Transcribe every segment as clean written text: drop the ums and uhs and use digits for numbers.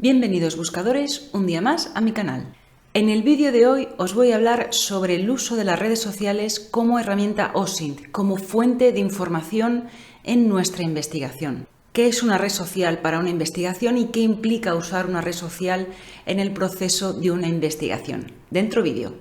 Bienvenidos buscadores un día más a mi canal. En el vídeo de hoy os voy a hablar sobre el uso de las redes sociales como herramienta OSINT, como fuente de información en nuestra investigación. ¿Qué es una red social para una investigación y qué implica usar una red social en el proceso de una investigación? Dentro vídeo.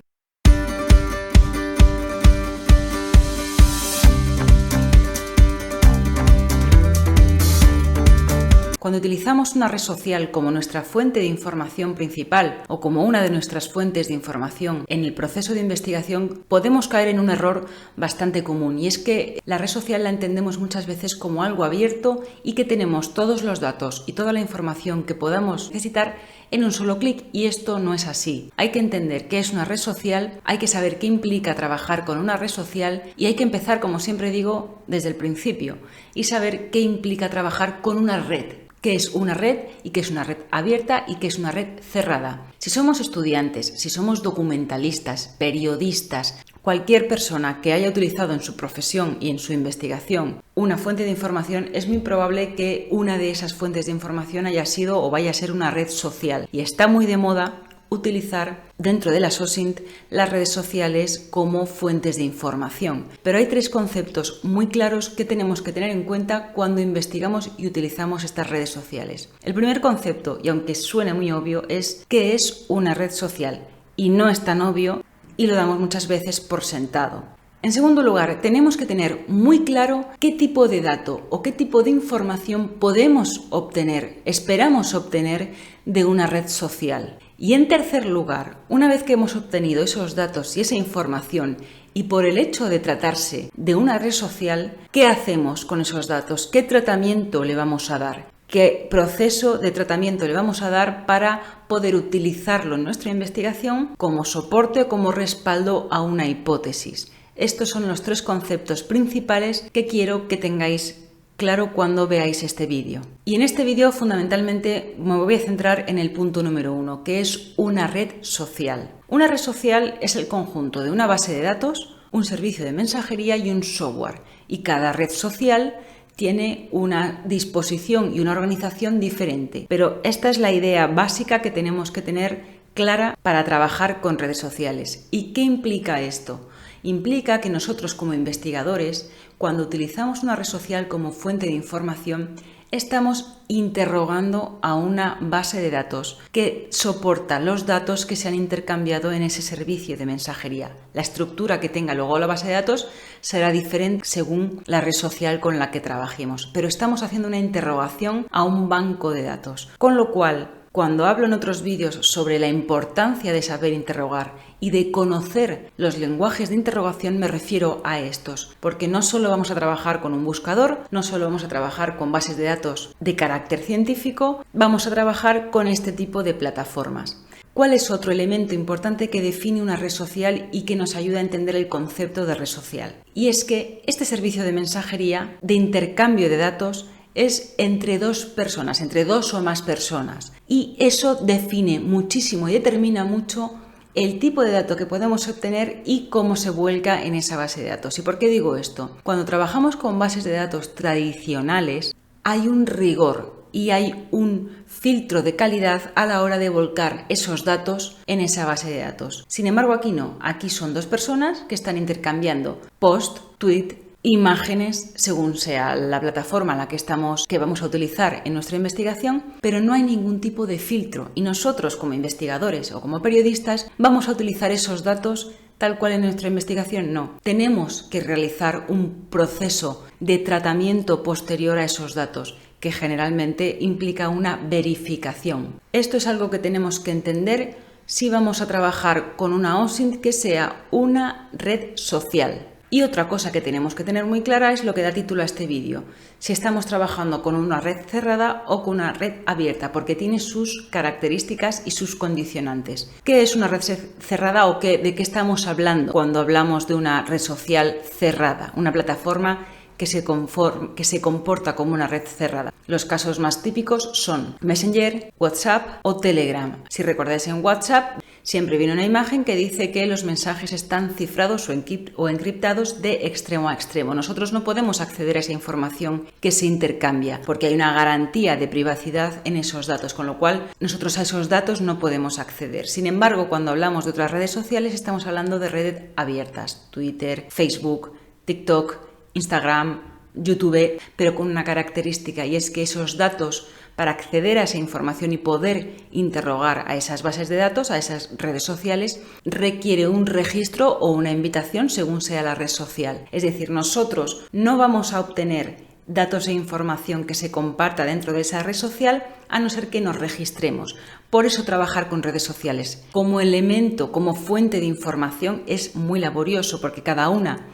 Cuando utilizamos una red social como nuestra fuente de información principal o como una de nuestras fuentes de información en el proceso de investigación, podemos caer en un error bastante común, y es que la red social la entendemos muchas veces como algo abierto y que tenemos todos los datos y toda la información que podamos necesitar en un solo clic, y esto no es así. Hay que entender qué es una red social, hay que saber qué implica trabajar con una red social y hay que empezar, como siempre digo, desde el principio y saber qué implica trabajar con una red. ¿Qué es una red y qué es una red abierta y qué es una red cerrada? Si somos estudiantes, si somos documentalistas, periodistas, cualquier persona que haya utilizado en su profesión y en su investigación una fuente de información, es muy probable que una de esas fuentes de información haya sido o vaya a ser una red social. Y está muy de moda utilizar dentro de las OSINT las redes sociales como fuentes de información. Pero hay tres conceptos muy claros que tenemos que tener en cuenta cuando investigamos y utilizamos estas redes sociales. El primer concepto, y aunque suene muy obvio, es ¿qué es una red social? Y no es tan obvio y lo damos muchas veces por sentado. En segundo lugar, tenemos que tener muy claro qué tipo de dato o qué tipo de información podemos obtener, esperamos obtener de una red social. Y en tercer lugar, una vez que hemos obtenido esos datos y esa información, y por el hecho de tratarse de una red social, ¿qué hacemos con esos datos? ¿Qué tratamiento le vamos a dar? ¿Qué proceso de tratamiento le vamos a dar para poder utilizarlo en nuestra investigación como soporte o como respaldo a una hipótesis? Estos son los tres conceptos principales que quiero que tengáis claro cuando veáis este vídeo. Y en este vídeo fundamentalmente me voy a centrar en el punto número 1, que es una red social. Una red social es el conjunto de una base de datos, un servicio de mensajería y un software. Y cada red social tiene una disposición y una organización diferente. Pero esta es la idea básica que tenemos que tener clara para trabajar con redes sociales. ¿Y qué implica esto? Implica que nosotros como investigadores, cuando utilizamos una red social como fuente de información, estamos interrogando a una base de datos que soporta los datos que se han intercambiado en ese servicio de mensajería. La estructura que tenga luego la base de datos será diferente según la red social con la que trabajemos, pero estamos haciendo una interrogación a un banco de datos, con lo cual cuando hablo en otros vídeos sobre la importancia de saber interrogar y de conocer los lenguajes de interrogación, me refiero a estos, porque no solo vamos a trabajar con un buscador, no solo vamos a trabajar con bases de datos de carácter científico, vamos a trabajar con este tipo de plataformas. ¿Cuál es otro elemento importante que define una red social y que nos ayuda a entender el concepto de red social? Y es que este servicio de mensajería, de intercambio de datos, es entre dos personas, entre dos o más personas. Y eso define muchísimo y determina mucho el tipo de dato que podemos obtener y cómo se vuelca en esa base de datos. ¿Y por qué digo esto? Cuando trabajamos con bases de datos tradicionales, hay un rigor y hay un filtro de calidad a la hora de volcar esos datos en esa base de datos. Sin embargo, aquí no. Aquí son dos personas que están intercambiando post, tweet, imágenes según sea la plataforma en la que vamos a utilizar en nuestra investigación, pero no hay ningún tipo de filtro y nosotros como investigadores o como periodistas vamos a utilizar esos datos tal cual en nuestra investigación. No, tenemos que realizar un proceso de tratamiento posterior a esos datos que generalmente implica una verificación. Esto es algo que tenemos que entender si vamos a trabajar con una OSINT que sea una red social. Y otra cosa que tenemos que tener muy clara es lo que da título a este vídeo, si estamos trabajando con una red cerrada o con una red abierta, porque tiene sus características y sus condicionantes. ¿Qué es una red cerrada o de qué estamos hablando cuando hablamos de una red social cerrada, una plataforma que se comporta como una red cerrada? Los casos más típicos son Messenger, WhatsApp o Telegram. Si recordáis, en WhatsApp Siempre viene una imagen que dice que los mensajes están cifrados o encriptados de extremo a extremo. Nosotros no podemos acceder a esa información que se intercambia porque hay una garantía de privacidad en esos datos, con lo cual nosotros a esos datos no podemos acceder. Sin embargo, cuando hablamos de otras redes sociales estamos hablando de redes abiertas, Twitter, Facebook, TikTok, Instagram, YouTube, pero con una característica, y es que esos datos, para acceder a esa información y poder interrogar a esas bases de datos, a esas redes sociales, requiere un registro o una invitación según sea la red social. Es decir, nosotros no vamos a obtener datos e información que se comparta dentro de esa red social a no ser que nos registremos. Por eso trabajar con redes sociales como elemento, como fuente de información es muy laborioso, porque cada una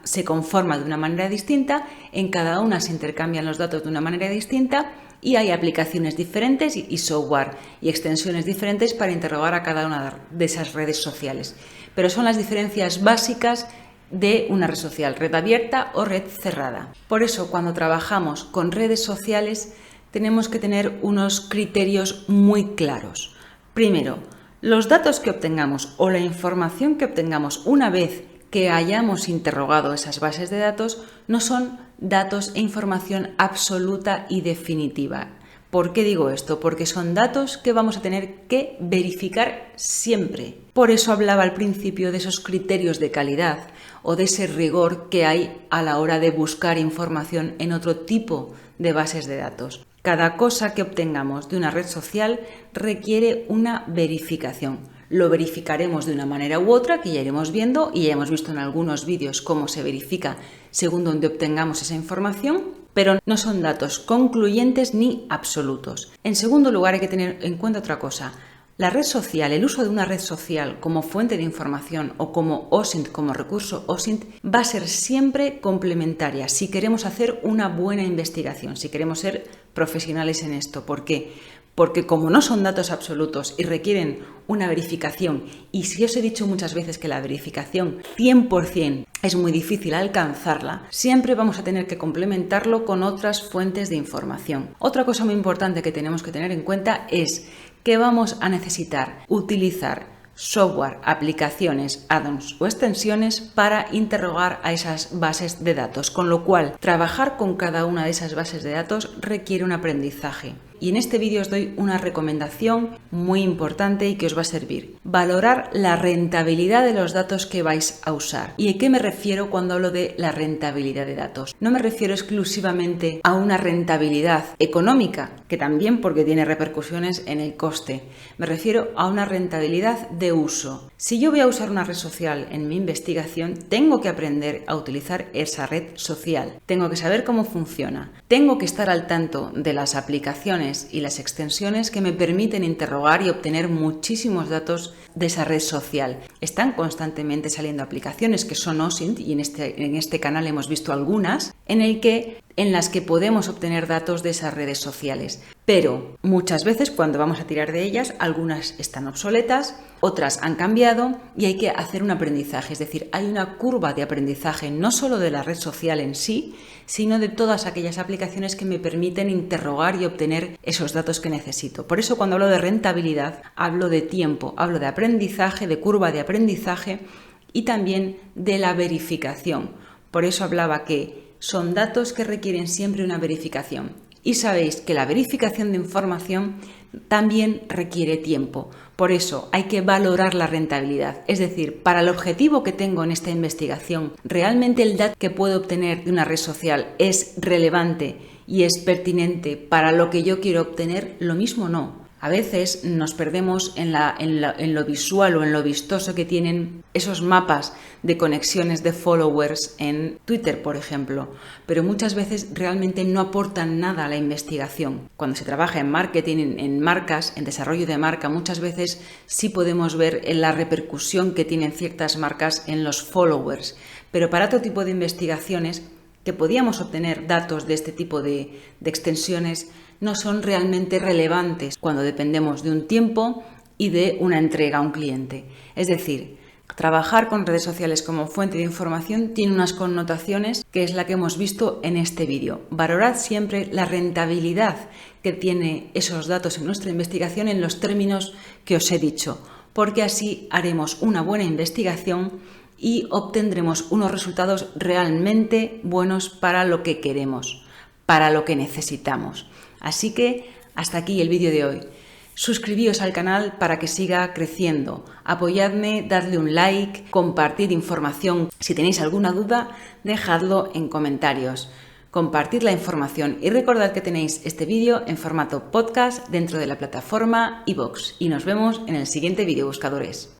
se conforma de una manera distinta, en cada una se intercambian los datos de una manera distinta y hay aplicaciones diferentes y software y extensiones diferentes para interrogar a cada una de esas redes sociales. Pero son las diferencias básicas de una red social, red abierta o red cerrada. Por eso, cuando trabajamos con redes sociales, tenemos que tener unos criterios muy claros. Primero, los datos que obtengamos o la información que obtengamos una vez que hayamos interrogado esas bases de datos no son datos e información absoluta y definitiva. ¿Por qué digo esto? Porque son datos que vamos a tener que verificar siempre. Por eso hablaba al principio de esos criterios de calidad o de ese rigor que hay a la hora de buscar información en otro tipo de bases de datos. Cada cosa que obtengamos de una red social requiere una verificación. Lo verificaremos de una manera u otra, que ya iremos viendo, y ya hemos visto en algunos vídeos cómo se verifica según donde obtengamos esa información, pero no son datos concluyentes ni absolutos. En segundo lugar, hay que tener en cuenta otra cosa. La red social, el uso de una red social como fuente de información o como OSINT, como recurso OSINT, va a ser siempre complementaria si queremos hacer una buena investigación, si queremos ser profesionales en esto. ¿Por qué? Porque como no son datos absolutos y requieren una verificación, y si os he dicho muchas veces que la verificación 100% es muy difícil alcanzarla, siempre vamos a tener que complementarlo con otras fuentes de información. Otra cosa muy importante que tenemos que tener en cuenta es que vamos a necesitar utilizar software, aplicaciones, add-ons o extensiones para interrogar a esas bases de datos, con lo cual trabajar con cada una de esas bases de datos requiere un aprendizaje. Y en este vídeo os doy una recomendación muy importante y que os va a servir. Valorar la rentabilidad de los datos que vais a usar. ¿Y a qué me refiero cuando hablo de la rentabilidad de datos? No me refiero exclusivamente a una rentabilidad económica, que también porque tiene repercusiones en el coste. Me refiero a una rentabilidad de uso. Si yo voy a usar una red social en mi investigación, tengo que aprender a utilizar esa red social. Tengo que saber cómo funciona. Tengo que estar al tanto de las aplicaciones y las extensiones que me permiten interrogar y obtener muchísimos datos de esa red social. Están constantemente saliendo aplicaciones que son OSINT, y en este canal hemos visto algunas, en las que podemos obtener datos de esas redes sociales. Pero muchas veces cuando vamos a tirar de ellas, algunas están obsoletas, otras han cambiado y hay que hacer un aprendizaje. Es decir, hay una curva de aprendizaje no solo de la red social en sí, sino de todas aquellas aplicaciones que me permiten interrogar y obtener esos datos que necesito. Por eso cuando hablo de rentabilidad, hablo de tiempo, hablo de aprendizaje, de curva de aprendizaje y también de la verificación. Por eso hablaba que son datos que requieren siempre una verificación. Y sabéis que la verificación de información también requiere tiempo. Por eso hay que valorar la rentabilidad. Es decir, para el objetivo que tengo en esta investigación, ¿realmente el dato que puedo obtener de una red social es relevante y es pertinente para lo que yo quiero obtener? Lo mismo no. A veces nos perdemos en lo visual o en lo vistoso que tienen esos mapas de conexiones de followers en Twitter, por ejemplo, pero muchas veces realmente no aportan nada a la investigación. Cuando se trabaja en marketing, en marcas, en desarrollo de marca, muchas veces sí podemos ver la repercusión que tienen ciertas marcas en los followers, pero para otro tipo de investigaciones que podíamos obtener datos de este tipo de extensiones no son realmente relevantes cuando dependemos de un tiempo y de una entrega a un cliente. Es decir, trabajar con redes sociales como fuente de información tiene unas connotaciones que es la que hemos visto en este vídeo. Valorad siempre la rentabilidad que tiene esos datos en nuestra investigación en los términos que os he dicho. porque así haremos una buena investigación y obtendremos unos resultados realmente buenos para lo que queremos, para lo que necesitamos. Así que hasta aquí el vídeo de hoy. Suscribíos al canal para que siga creciendo. Apoyadme, dadle un like, compartid información. Si tenéis alguna duda, dejadlo en comentarios. Compartid la información y recordad que tenéis este vídeo en formato podcast dentro de la plataforma iVoox. Y nos vemos en el siguiente vídeo, buscadores.